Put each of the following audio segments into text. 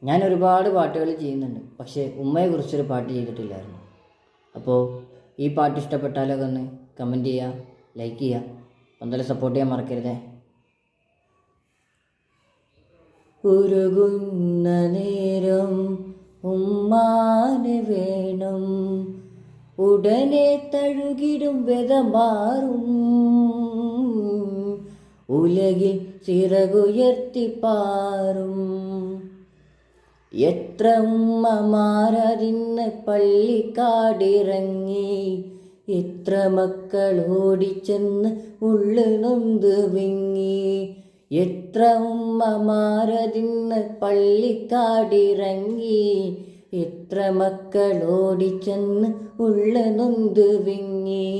ഞാൻ ഒരുപാട് പാട്ടുകൾ ചെയ്യുന്നുണ്ട്, പക്ഷേ ഉമ്മയെക്കുറിച്ചൊരു പാട്ട് ചെയ്തിട്ടില്ലായിരുന്നു. അപ്പോൾ ഈ പാട്ട് ഇഷ്ടപ്പെട്ടാലൊക്കെ ഒന്ന് കമൻറ്റ് ചെയ്യുക, ലൈക്ക് ചെയ്യുക, എന്തായാലും സപ്പോർട്ട് ചെയ്യാൻ മറക്കരുതേ. ഉരുകുന്ന നേരം ഉമ്മാനെ വേണം, ഉടനെ തഴുകിടും വ്യത മാറും, ഉലകിൽ ചിറകുയർത്തി പാറും. എത്ര ഉമ്മമാരതിന്ന് പള്ളിക്കാടിറങ്ങി, എത്ര മക്കൾ ഓടിച്ചെന്ന് ഉള്ളു നൊന്ത് വിങ്ങി. എത്ര ഉമ്മമാരതിന്ന് പള്ളിക്കാടിറങ്ങി, എത്ര മക്കൾ ഓടിച്ചെന്ന് ഉള്ളു നൊന്ത് വിങ്ങി.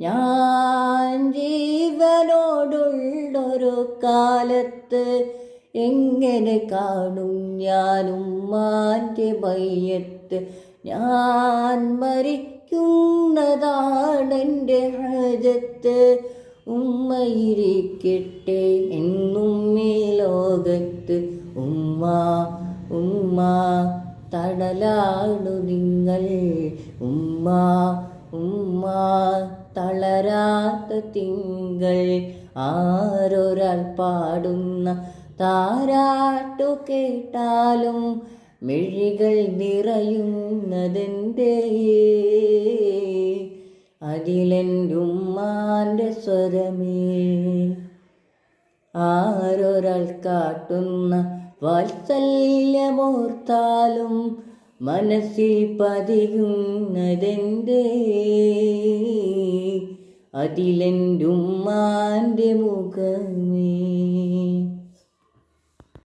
ഞാൻ ജീവനോടുള്ളൊരു കാലത്ത് എങ്ങനെ കാണും ഞാൻ ഉമ്മാൻ്റെ മയ്യത്ത്. ഞാൻ മരിക്കുന്നതാണെൻ്റെ ഹജത്ത്, ഉമ്മയിരിക്കട്ടെ എന്നും ഈ ലോകത്ത്. ഉമ്മ ഉമ്മ തണലാണു നിങ്ങൾ, ഉമ്മ ഉമ്മ തളരാത്ത തിങ്കൾ. ആരൊരാൾ പാടുന്ന താരാട്ടു കേട്ടാലും മിഴികൾ നിറയുന്നതെന്തേ, അതിലെൻ്റെ ഉമ്മാൻ്റെ സ്വരമേ. ആരൊരാൾ കാട്ടുന്ന വാത്സല്യമോർത്താലും മനസ്സിൽ പതിയുന്നതെന്തേ, അതിലെൻ്റെ ഉമ്മാൻ്റെ മുഖമേ.